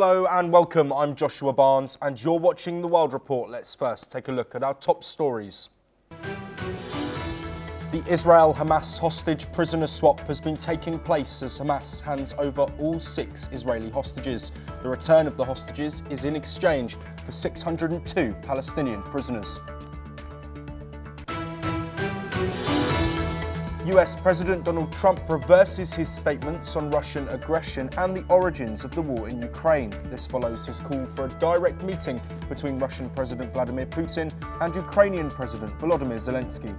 Hello and welcome, I'm Joshua Barnes and you're watching The World Report. Let's first take a look at our top stories. The Israel-Hamas hostage prisoner swap has been taking place as Hamas hands over all 6 Israeli hostages. The return of the hostages is in exchange for 602 Palestinian prisoners. US President Donald Trump reverses his statements on Russian aggression and the origins of the war in Ukraine. This follows his call for a direct meeting between Russian President Vladimir Putin and Ukrainian President Volodymyr Zelensky.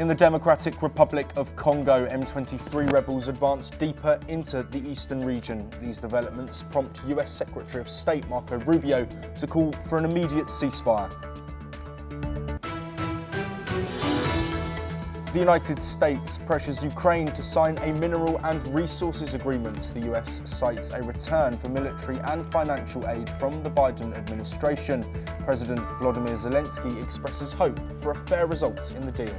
In the Democratic Republic of Congo, M23 rebels advanced deeper into the eastern region. These developments prompt US Secretary of State Marco Rubio to call for an immediate ceasefire. The United States pressures Ukraine to sign a mineral and resources agreement. The US cites a return for military and financial aid from the Biden administration. President Volodymyr Zelensky expresses hope for a fair result in the deal.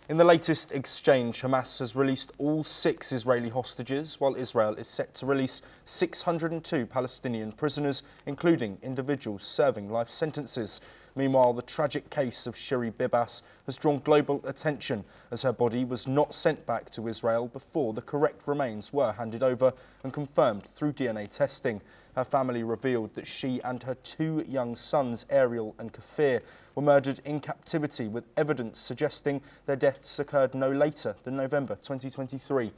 In the latest exchange, Hamas has released all 6 Israeli hostages, while Israel is set to release 602 Palestinian prisoners, including individuals serving life sentences. Meanwhile, the tragic case of Shiri Bibas has drawn global attention as her body was not sent back to Israel before the correct remains were handed over and confirmed through DNA testing. Her family revealed that she and her 2 young sons, Ariel and Kfir, were murdered in captivity, with evidence suggesting their deaths occurred no later than November 2023.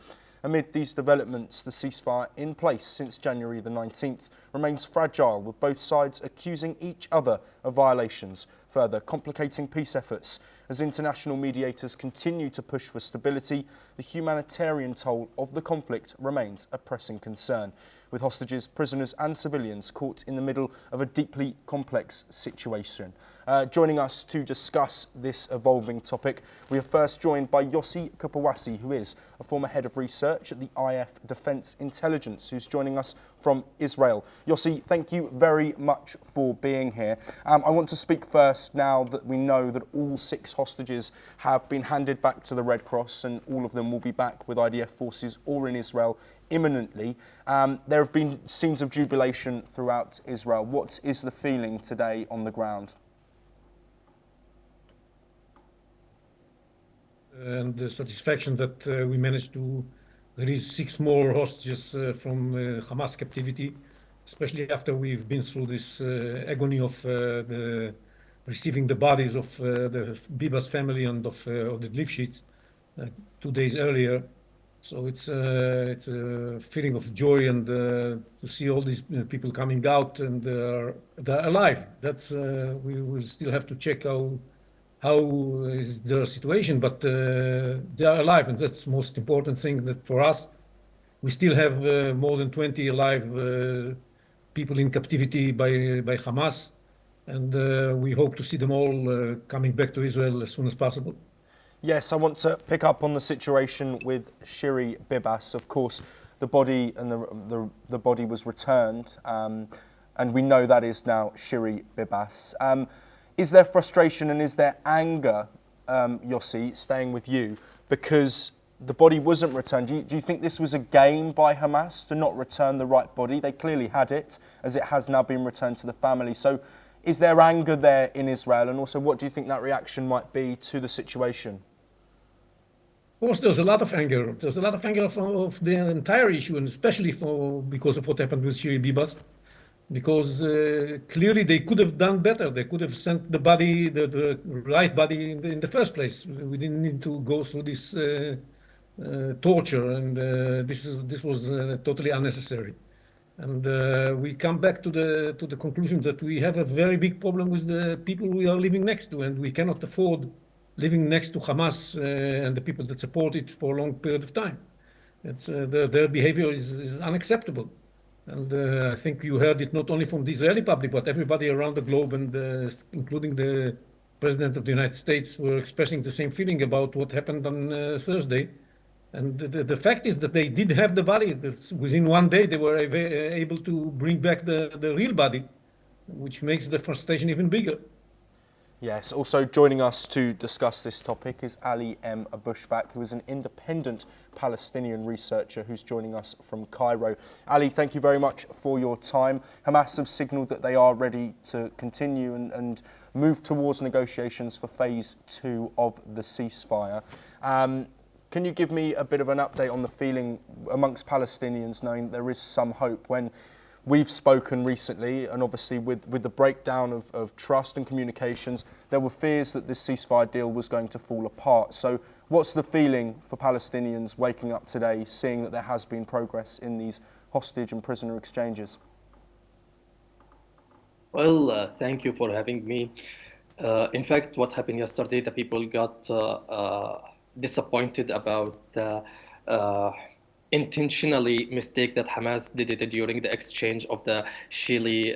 Amid these developments, the ceasefire in place since January the 19th remains fragile, with both sides accusing each other of violations, further complicating peace efforts. As international mediators continue to push for stability, the humanitarian toll of the conflict remains a pressing concern, with hostages, prisoners and civilians caught in the middle of a deeply complex situation. Joining us to discuss this evolving topic, we are first joined by Yossi Kapawasi, who is a former head of research at the IF Defence Intelligence, who's joining us from Israel. Yossi, thank you very much for being here. I want to speak first now that we know that all 6 hostages have been handed back to the Red Cross and all of them will be back with IDF forces or in Israel imminently. There have been scenes of jubilation throughout Israel. What is the feeling today on the ground? And the satisfaction that we managed to release 6 more hostages from Hamas captivity, especially after we've been through this agony of receiving the bodies of the Bibas family and of the Lifshitz 2 days earlier. So it's a feeling of joy and to see all these people coming out and they're alive. That's we will still have to check how is their situation, but they are alive, and that's the most important thing. That for us, we still have more than 20 alive people in captivity by Hamas, and we hope to see them all coming back to Israel as soon as possible. Yes, I want to pick up on the situation with Shiri Bibas. Of course, the body and the body was returned, and we know that is now Shiri Bibas. Is there frustration and is there anger, Yossi, staying with you, because the body wasn't returned? Do you think this was a game by Hamas to not return the right body? They clearly had it, as it has now been returned to the family. So is there anger there in Israel? And also, what do you think that reaction might be to the situation? Of course, there's a lot of anger. There's a lot of anger of the entire issue, and especially because of what happened with Shiri Bibas. Because clearly they could have done better. They could have sent the body, the right body in the first place. We didn't need to go through this torture, and this was totally unnecessary. And we come back to the conclusion that we have a very big problem with the people we are living next to, and we cannot afford living next to Hamas and the people that support it for a long period of time. It's their behavior is unacceptable. And I think you heard it not only from the Israeli public, but everybody around the globe, and including the President of the United States, were expressing the same feeling about what happened on Thursday. And the fact is that they did have the body. Within 1 day, they were able to bring back the real body, which makes the frustration even bigger. Yes, also joining us to discuss this topic is Ali M. Abushbak, who is an independent Palestinian researcher who's joining us from Cairo. Ali, thank you very much for your time. Hamas have signalled that they are ready to continue and move towards negotiations for phase 2 of the ceasefire. Can you give me a bit of an update on the feeling amongst Palestinians, knowing there is some hope when we've spoken recently, and obviously with the breakdown of trust and communications, there were fears that this ceasefire deal was going to fall apart. So what's the feeling for Palestinians waking up today, seeing that there has been progress in these hostage and prisoner exchanges? Well, thank you for having me. In fact, what happened yesterday, the people got disappointed about the intentionally mistake that Hamas did it during the exchange of the Shiri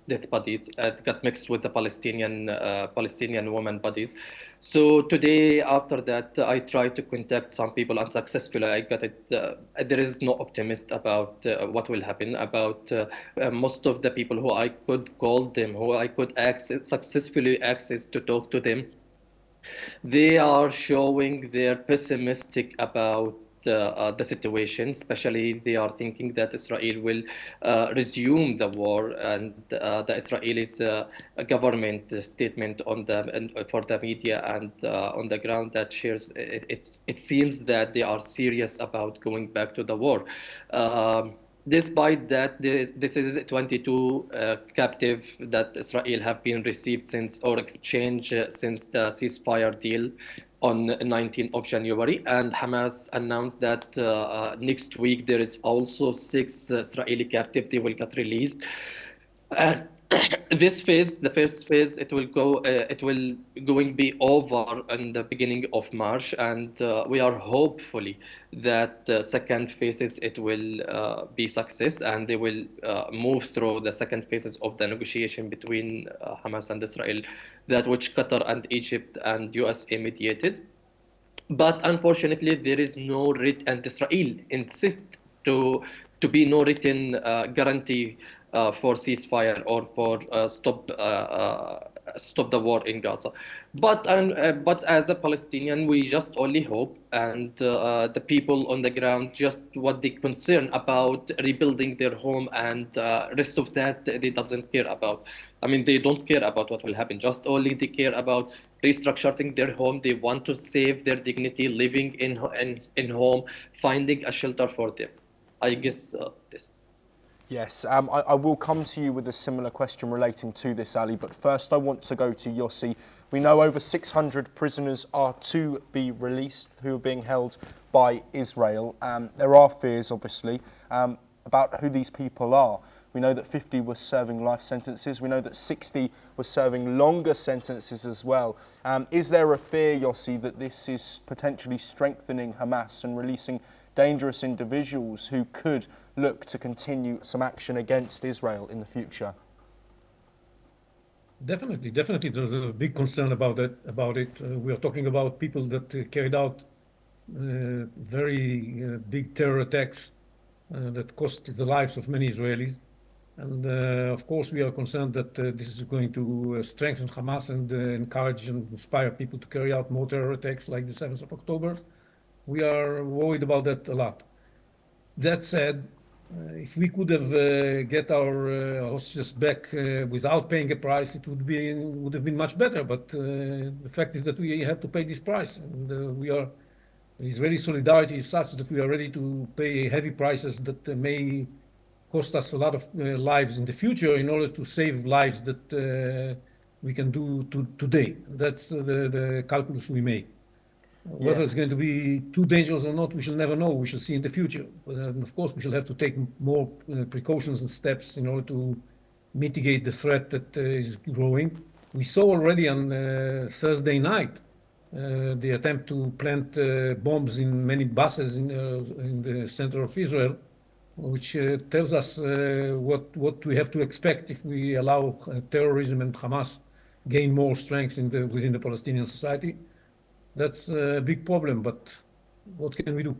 dead bodies, got mixed with the Palestinian women bodies. So today, after that, I tried to contact some people unsuccessfully. I got it. There is no optimist about what will happen. About most of the people who I could call them, who I could successfully access to talk to them, they are showing they're pessimistic about the situation, especially they are thinking that Israel will resume the war, and the Israelis government statement on for the media and on the ground that shares it seems that they are serious about going back to the war. Despite that, this is 22 captive that Israel have been received since or exchanged since the ceasefire deal on 19th of January, and Hamas announced that next week there is also 6 Israeli captive they will get released. This phase, the first phase, it will going be over in the beginning of March, and we are hopefully that the second phases it will be success, and they will move through the second phases of the negotiation between Hamas and Israel, that which Qatar and Egypt and USA mediated. But unfortunately, there is no written, and Israel insists to be no written guarantee for ceasefire or for stop the war in Gaza. But as a Palestinian, we just only hope, and the people on the ground just what they concern about rebuilding their home, and rest of that they doesn't care about. I mean, they don't care about what will happen. Just only they care about restructuring their home. They want to save their dignity, living in home, finding a shelter for them. I guess this is. Yes, I will come to you with a similar question relating to this, Ali, but first I want to go to Yossi. We know over 600 prisoners are to be released who are being held by Israel. There are fears, obviously, about who these people are. We know that 50 were serving life sentences. We know that 60 were serving longer sentences as well. Is there a fear, Yossi, that this is potentially strengthening Hamas and releasing dangerous individuals who could look to continue some action against Israel in the future? Definitely. There's a big concern about it. We are talking about people that carried out very big terror attacks that cost the lives of many Israelis. And of course, we are concerned that this is going to strengthen Hamas and encourage and inspire people to carry out more terror attacks like the 7th of October. We are worried about that a lot. That said, if we could have get our hostages back without paying a price, it would have been much better. But the fact is that we have to pay this price, and the Israeli solidarity is such that we are ready to pay heavy prices that may cost us a lot of lives in the future in order to save lives that we can do today. That's the calculus we make. Whether it's going to be too dangerous or not, we shall never know. We shall see in the future. But of course, we shall have to take more precautions and steps in order to mitigate the threat that is growing. We saw already on Thursday night the attempt to plant bombs in many buses in the center of Israel, which tells us what we have to expect if we allow terrorism and Hamas gain more strength within the Palestinian society. That's a big problem, but what can we do?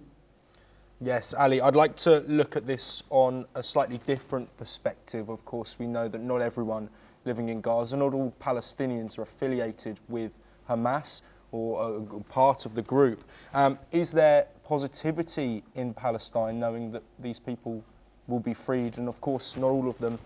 Yes, Ali, I'd like to look at this on a slightly different perspective. Of course, we know that not everyone living in Gaza. Not all Palestinians are affiliated with Hamas or a part of the group. Is there positivity in Palestine knowing that these people will be freed? And of course, not all of them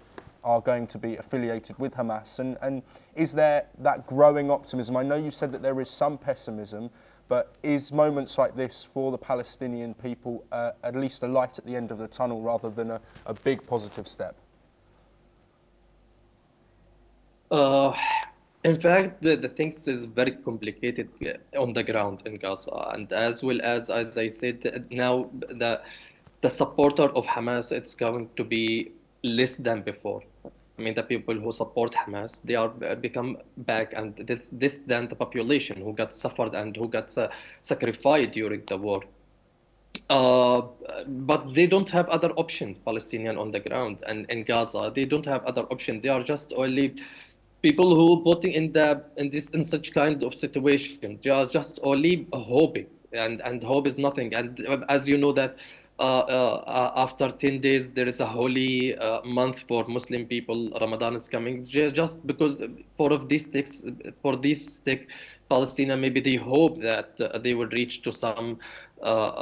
are going to be affiliated with Hamas. And is there that growing optimism? I know you said that there is some pessimism, but is moments like this for the Palestinian people at least a light at the end of the tunnel rather than a big positive step? In fact, the things is very complicated on the ground in Gaza, and as well as I said, now the supporter of Hamas, it's going to be less than before. I mean, the people who support Hamas, they are become back, and this than the population who got suffered and who got sacrificed during the war. But they don't have other option, Palestinian on the ground and in Gaza. They don't have other option. They are just only people who putting in such kind of situation. They are just only hoping, and hope is nothing. And as you know that after 10 days there is a holy month for Muslim people. Ramadan is coming. Just because for this stick, Palestinian, maybe they hope that they will reach to some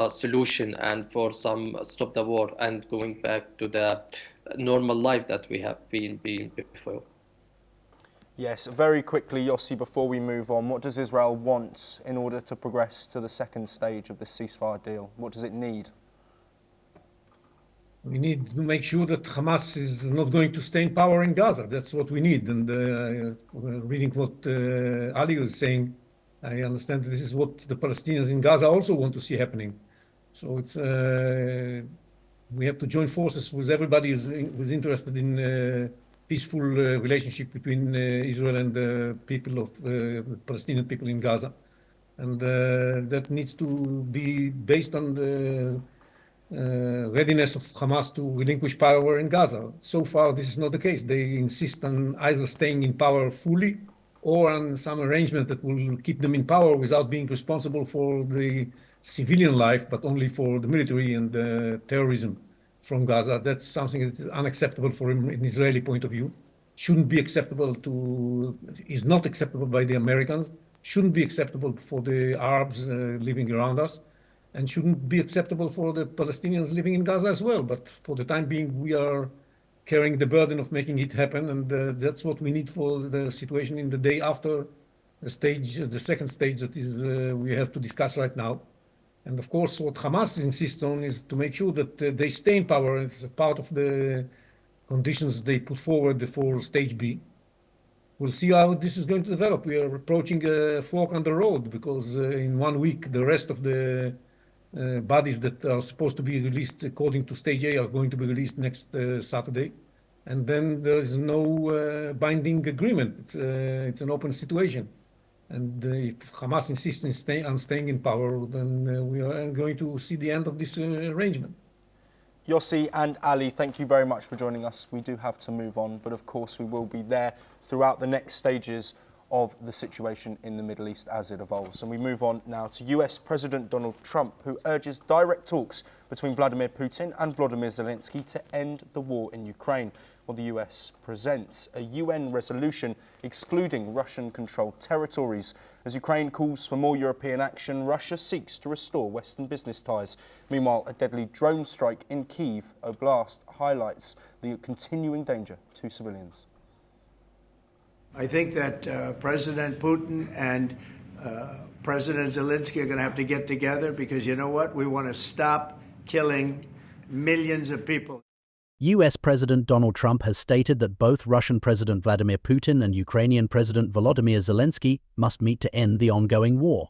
solution and for some stop the war and going back to the normal life that we have been before. Yes, very quickly, Yossi, before we move on, what does Israel want in order to progress to the second stage of the ceasefire deal? What does it need? We need to make sure that Hamas is not going to stay in power in Gaza. That's what we need. And reading what Ali was saying, I understand this is what the Palestinians in Gaza also want to see happening. So it's we have to join forces with everybody who's interested in peaceful relationship between Israel and the people of Palestinian people in Gaza. And that needs to be based on the readiness of Hamas to relinquish power in Gaza. So far, this is not the case. They insist on either staying in power fully or on some arrangement that will keep them in power without being responsible for the civilian life, but only for the military and terrorism from Gaza. That's something that is unacceptable for an Israeli point of view. Shouldn't be acceptable is not acceptable by the Americans, shouldn't be acceptable for the Arabs living around us, and shouldn't be acceptable for the Palestinians living in Gaza as well. But for the time being, we are carrying the burden of making it happen, and that's what we need for the situation in the day after the second stage that is we have to discuss right now. And of course, what Hamas insists on is to make sure that they stay in power. It's a part of the conditions they put forward for stage B. We'll see how this is going to develop. We are approaching a fork on the road because in 1 week, the rest of the bodies that are supposed to be released according to stage A are going to be released next Saturday. And then there is no binding agreement. It's an open situation. And if Hamas insists on staying in power, then we are going to see the end of this arrangement. Yossi and Ali, thank you very much for joining us. We do have to move on, but of course we will be there throughout the next stages of the situation in the Middle East as it evolves. And we move on now to US President Donald Trump, who urges direct talks between Vladimir Putin and Volodymyr Zelensky to end the war in Ukraine. Well, the US presents a UN resolution excluding Russian-controlled territories. As Ukraine calls for more European action, Russia seeks to restore Western business ties. Meanwhile, a deadly drone strike in Kyiv Oblast highlights the continuing danger to civilians. I think that President Putin and President Zelensky are going to have to get together because you know what? We want to stop killing millions of people. US President Donald Trump has stated that both Russian President Vladimir Putin and Ukrainian President Volodymyr Zelensky must meet to end the ongoing war.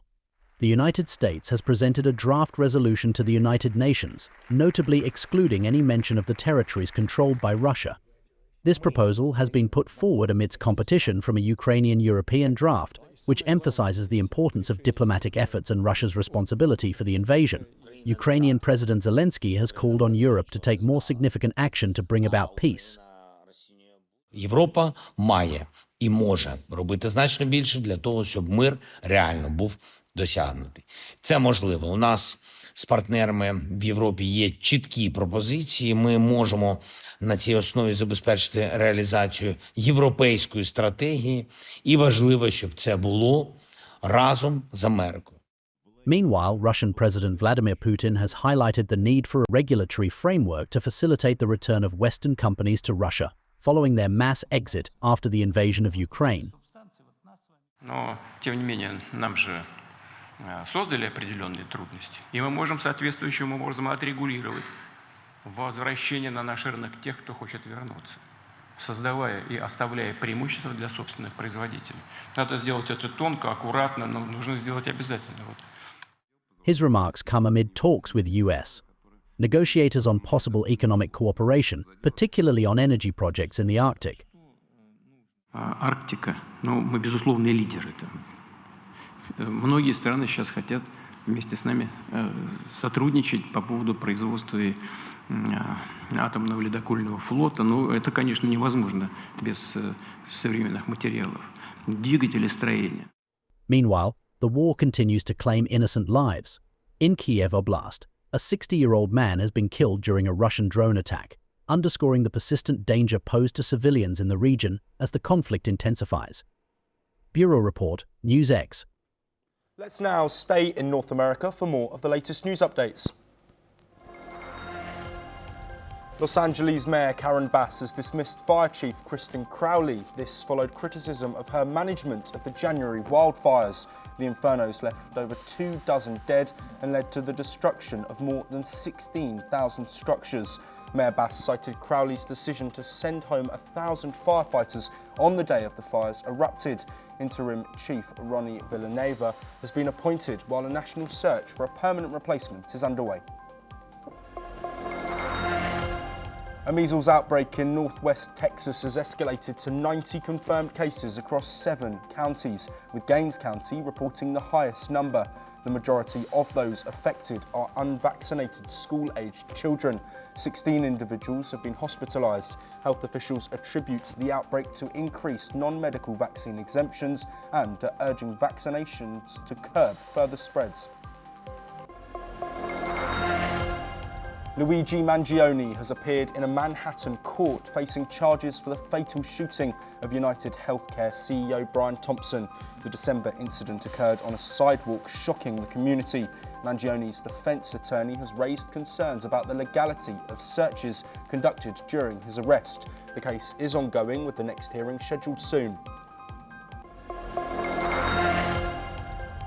The United States has presented a draft resolution to the United Nations, notably excluding any mention of the territories controlled by Russia. This proposal has been put forward amidst competition from a Ukrainian-European draft, which emphasizes the importance of diplomatic efforts and Russia's responsibility for the invasion. Ukrainian President Zelensky has called on Europe to take more significant action to bring about peace. Європа має і може робити значно більше для того, щоб мир реально був досягнутий. Це можливо. У нас з партнерами в Європі є чіткі пропозиції. Ми можемо на цій основі забезпечити реалізацію європейської стратегії. І важливо, щоб це було разом з Америкою. Meanwhile, Russian President Vladimir Putin has highlighted the need for a regulatory framework to facilitate the return of Western companies to Russia, following their mass exit after the invasion of Ukraine. Но, тем не менее, нам же создали определенные трудности, и мы можем соответствующим образом отрегулировать возвращение на наш рынок тех, кто хочет вернуться, создавая и оставляя преимущества для собственных производителей. Надо сделать это тонко, аккуратно, но нужно сделать обязательно. His remarks come amid talks with US negotiators on possible economic cooperation, particularly on energy projects in the Arctic. Арктика, ну, мы безусловные лидеры там. Многие страны сейчас хотят вместе с нами сотрудничать по поводу производства атомного ледокольного флота. Но это, конечно, невозможно без современных материалов, двигателей строения. Meanwhile, the war continues to claim innocent lives. In Kiev Oblast, a 60-year-old man has been killed during a Russian drone attack, underscoring the persistent danger posed to civilians in the region as the conflict intensifies. Bureau Report, NewsX. Let's now stay in North America for more of the latest news updates. Los Angeles Mayor Karen Bass has dismissed Fire Chief Kristen Crowley. This followed criticism of her management of the January wildfires. The infernos left over 24 dead and led to the destruction of more than 16,000 structures. Mayor Bass cited Crowley's decision to send home 1,000 firefighters on the day of the fires erupted. Interim Chief Ronnie Villanueva has been appointed while a national search for a permanent replacement is underway. A measles outbreak in northwest Texas has escalated to 90 confirmed cases across 7 counties, with Gaines County reporting the highest number. The majority of those affected are unvaccinated school-aged children. 16 individuals have been hospitalised. Health officials attribute the outbreak to increased non-medical vaccine exemptions and are urging vaccinations to curb further spreads. Luigi Mangione has appeared in a Manhattan court facing charges for the fatal shooting of United Healthcare CEO Brian Thompson. The December incident occurred on a sidewalk, shocking the community. Mangione's defence attorney has raised concerns about the legality of searches conducted during his arrest. The case is ongoing, with the next hearing scheduled soon.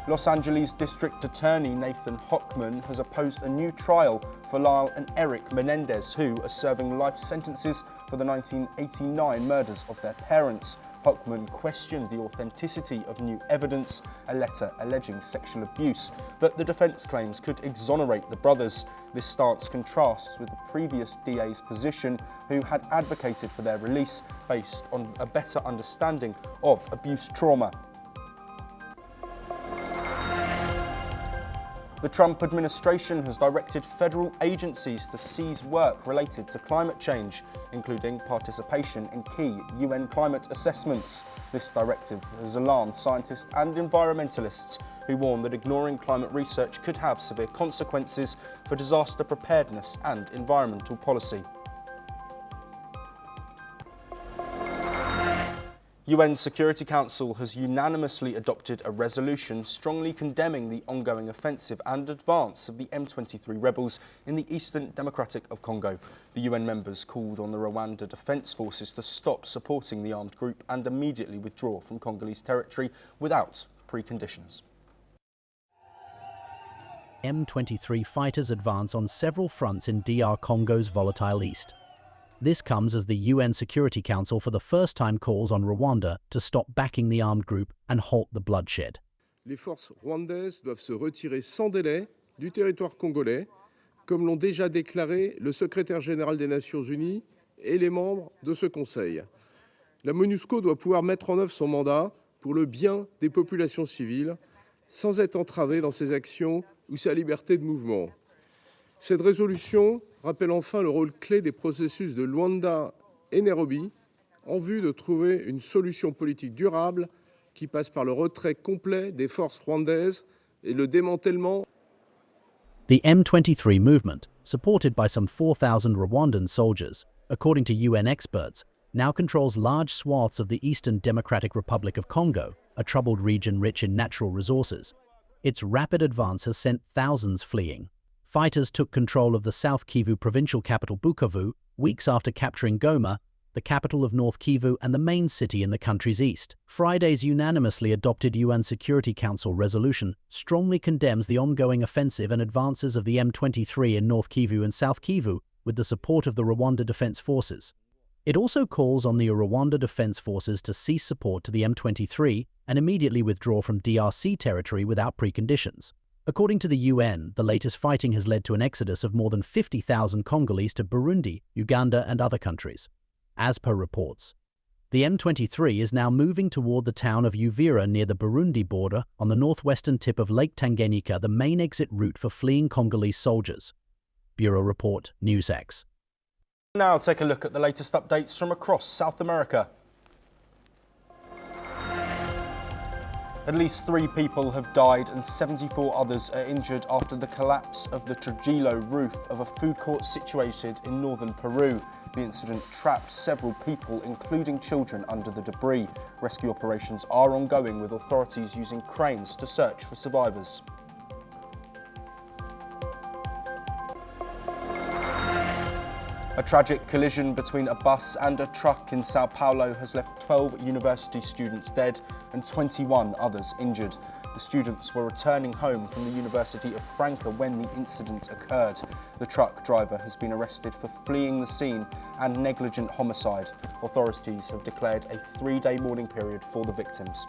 Los Angeles District Attorney Nathan Hochman has opposed a new trial for Lyle and Eric Menendez, who are serving life sentences for the 1989 murders of their parents. Hochman questioned the authenticity of new evidence, a letter alleging sexual abuse, that the defence claims could exonerate the brothers. This stance contrasts with the previous DA's position, who had advocated for their release based on a better understanding of abuse trauma. The Trump administration has directed federal agencies to cease work related to climate change, including participation in key UN climate assessments. This directive has alarmed scientists and environmentalists, who warn that ignoring climate research could have severe consequences for disaster preparedness and environmental policy. UN Security Council has unanimously adopted a resolution strongly condemning the ongoing offensive and advance of the M23 rebels in the Eastern Democratic of Congo. The UN members called on the Rwanda Defence Forces to stop supporting the armed group and immediately withdraw from Congolese territory without preconditions. M23 fighters advance on several fronts in DR Congo's volatile east. This comes as the UN Security Council for the first time calls on Rwanda to stop backing the armed group and halt the bloodshed. Les forces rwandaises doivent se retirer sans délai du territoire congolais, comme l'ont déjà déclaré le secrétaire général des Nations Unies et les membres de ce Conseil. La MONUSCO doit pouvoir mettre en œuvre son mandat pour le bien des populations civiles, sans être entravée dans ses actions ou sa liberté de mouvement. Cette résolution rappelle enfin le rôle clé des processus de Luanda et Nairobi en vue de trouver une solution politique durable qui passe par le retrait complet des forces rwandaises et le démantèlement. The M23 movement, supported by some 4,000 Rwandan soldiers, according to UN experts, now controls large swaths of the Eastern Democratic Republic of Congo, a troubled region rich in natural resources. Its rapid advance has sent thousands fleeing. Fighters took control of the South Kivu provincial capital Bukavu weeks after capturing Goma, the capital of North Kivu and the main city in the country's east. Friday's unanimously adopted UN Security Council resolution strongly condemns the ongoing offensive and advances of the M23 in North Kivu and South Kivu with the support of the Rwanda Defense Forces. It also calls on the Rwanda Defense Forces to cease support to the M23 and immediately withdraw from DRC territory without preconditions. According to the UN, the latest fighting has led to an exodus of more than 50,000 Congolese to Burundi, Uganda and other countries. As per reports, the M23 is now moving toward the town of Uvira near the Burundi border on the northwestern tip of Lake Tanganyika, the main exit route for fleeing Congolese soldiers. Bureau Report, NewsX. Now take a look at the latest updates from across South America. At least 3 people have died and 74 others are injured after the collapse of the Trujillo roof of a food court situated in northern Peru. The incident trapped several people, including children, under the debris. Rescue operations are ongoing, with authorities using cranes to search for survivors. A tragic collision between a bus and a truck in Sao Paulo has left 12 university students dead and 21 others injured. The students were returning home from the University of Franca when the incident occurred. The truck driver has been arrested for fleeing the scene and negligent homicide. Authorities have declared a 3-day mourning period for the victims.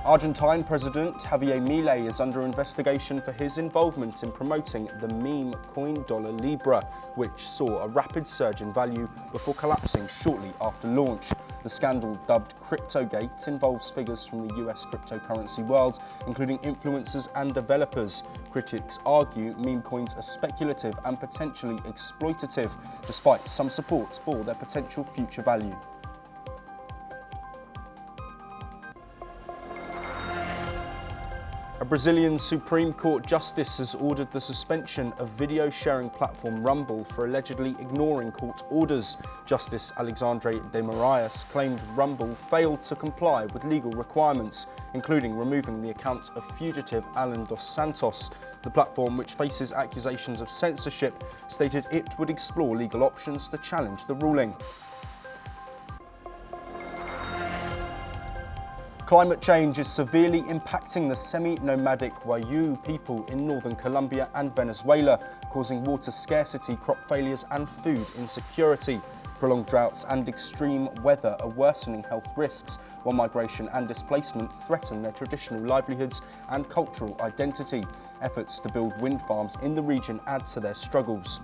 Argentine President Javier Milei is under investigation for his involvement in promoting the meme coin dollar Libra, which saw a rapid surge in value before collapsing shortly after launch. The scandal, dubbed CryptoGate, involves figures from the US cryptocurrency world, including influencers and developers. Critics argue meme coins are speculative and potentially exploitative, despite some support for their potential future value. A Brazilian Supreme Court justice has ordered the suspension of video sharing platform Rumble for allegedly ignoring court orders. Justice Alexandre de Moraes claimed Rumble failed to comply with legal requirements, including removing the account of fugitive Alan dos Santos. The platform, which faces accusations of censorship, stated it would explore legal options to challenge the ruling. Climate change is severely impacting the semi-nomadic Wayuu people in northern Colombia and Venezuela, causing water scarcity, crop failures and food insecurity. Prolonged droughts and extreme weather are worsening health risks, while migration and displacement threaten their traditional livelihoods and cultural identity. Efforts to build wind farms in the region add to their struggles.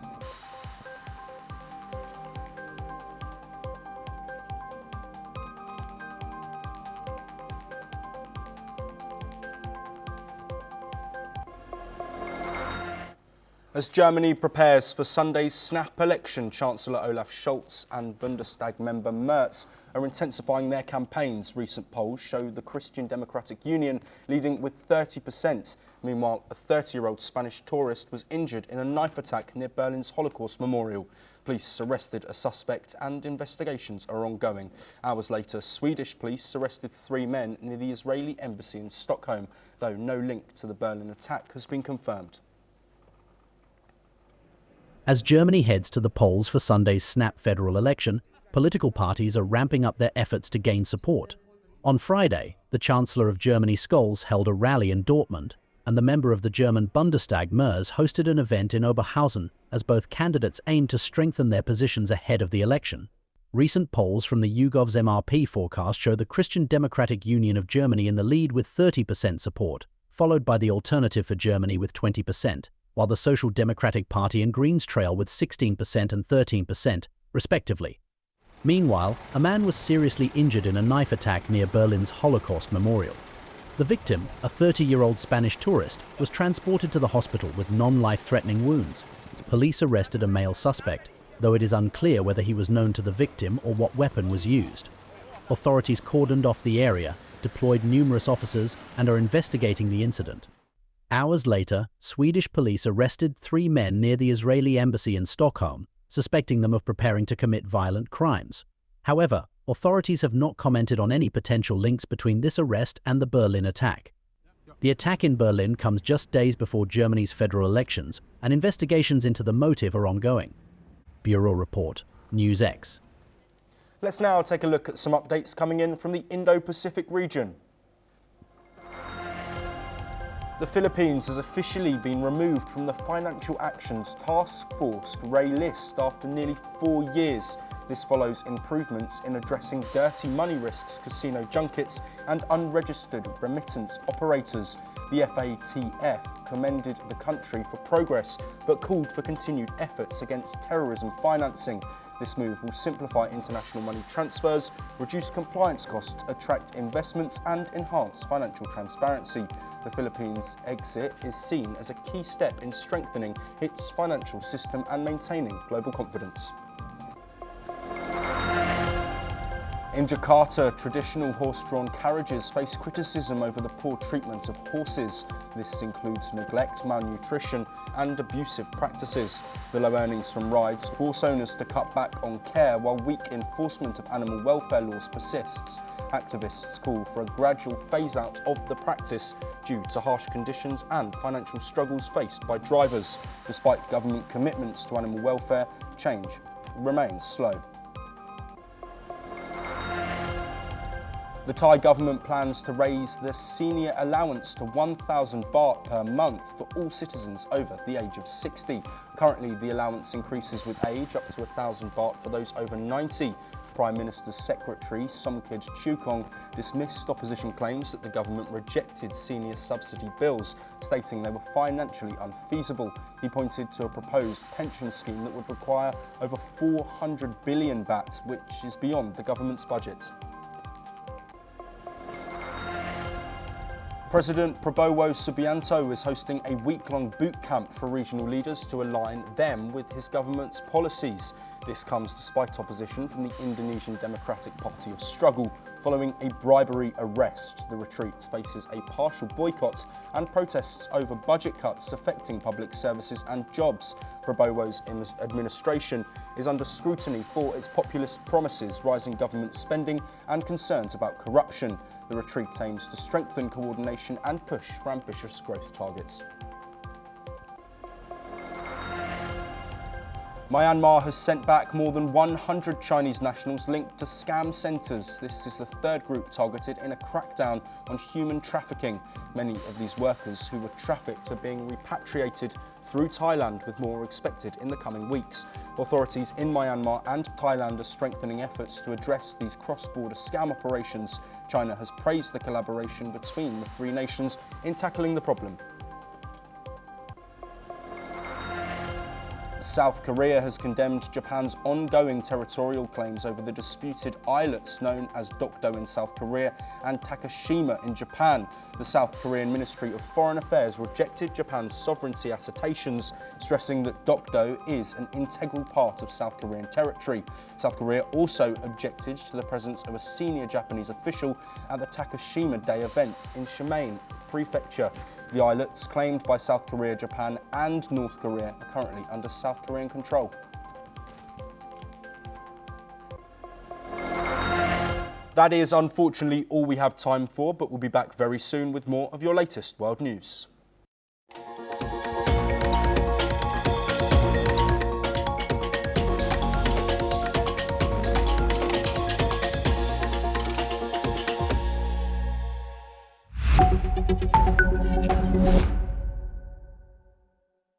As Germany prepares for Sunday's snap election, Chancellor Olaf Scholz and Bundestag member Merz are intensifying their campaigns. Recent polls show the Christian Democratic Union leading with 30%. Meanwhile, a 30-year-old Spanish tourist was injured in a knife attack near Berlin's Holocaust Memorial. Police arrested a suspect and investigations are ongoing. Hours later, Swedish police arrested 3 men near the Israeli embassy in Stockholm, though no link to the Berlin attack has been confirmed. As Germany heads to the polls for Sunday's snap federal election, political parties are ramping up their efforts to gain support. On Friday, the Chancellor of Germany Scholz held a rally in Dortmund, and the member of the German Bundestag Merz hosted an event in Oberhausen as both candidates aimed to strengthen their positions ahead of the election. Recent polls from the YouGov's MRP forecast show the Christian Democratic Union of Germany in the lead with 30% support, followed by the Alternative for Germany with 20%. While the Social Democratic Party and Greens trail with 16% and 13%, respectively. Meanwhile, a man was seriously injured in a knife attack near Berlin's Holocaust Memorial. The victim, a 30-year-old Spanish tourist, was transported to the hospital with non-life-threatening wounds. Police arrested a male suspect, though it is unclear whether he was known to the victim or what weapon was used. Authorities cordoned off the area deployed numerous officers and are investigating the incident. Hours later, Swedish police arrested 3 men near the Israeli embassy in Stockholm, suspecting them of preparing to commit violent crimes. However, authorities have not commented on any potential links between this arrest and the Berlin attack. The attack in Berlin comes just days before Germany's federal elections, and investigations into the motive are ongoing. Bureau Report, NewsX. Let's now take a look at some updates coming in from the Indo-Pacific region. The Philippines has officially been removed from the Financial Actions Task Force grey list after nearly 4 years. This follows improvements in addressing dirty money risks, casino junkets and unregistered remittance operators. The FATF commended the country for progress but called for continued efforts against terrorism financing. This move will simplify international money transfers, reduce compliance costs, attract investments and enhance financial transparency. The Philippines' exit is seen as a key step in strengthening its financial system and maintaining global confidence. In Jakarta, traditional horse-drawn carriages face criticism over the poor treatment of horses. This includes neglect, malnutrition and abusive practices. The low earnings from rides force owners to cut back on care while weak enforcement of animal welfare laws persists. Activists call for a gradual phase-out of the practice due to harsh conditions and financial struggles faced by drivers. Despite government commitments to animal welfare, change remains slow. The Thai government plans to raise the senior allowance to 1,000 baht per month for all citizens over the age of 60. Currently, the allowance increases with age up to 1,000 baht for those over 90. Prime Minister's Secretary Somkid Chukong dismissed opposition claims that the government rejected senior subsidy bills, stating they were financially unfeasible. He pointed to a proposed pension scheme that would require over 400 billion baht, which is beyond the government's budget. President Prabowo Subianto is hosting a week-long boot camp for regional leaders to align them with his government's policies. This comes despite opposition from the Indonesian Democratic Party of Struggle following a bribery arrest. The retreat faces a partial boycott and protests over budget cuts affecting public services and jobs. Prabowo's administration is under scrutiny for its populist promises, rising government spending and concerns about corruption. The retreat aims to strengthen coordination and push for ambitious growth targets. Myanmar has sent back more than 100 Chinese nationals linked to scam centres. This is the third group targeted in a crackdown on human trafficking. Many of these workers who were trafficked are being repatriated through Thailand, with more expected in the coming weeks. Authorities in Myanmar and Thailand are strengthening efforts to address these cross-border scam operations. China has praised the collaboration between the three nations in tackling the problem. South Korea has condemned Japan's ongoing territorial claims over the disputed islets known as Dokdo in South Korea and Takeshima in Japan. The South Korean Ministry of Foreign Affairs rejected Japan's sovereignty assertions, stressing that Dokdo is an integral part of South Korean territory. South Korea also objected to the presence of a senior Japanese official at the Takeshima Day event in Shimane Prefecture. The islets, claimed by South Korea, Japan and North Korea, are currently under South Korean control. That is unfortunately all we have time for, but we'll be back very soon with more of your latest world news.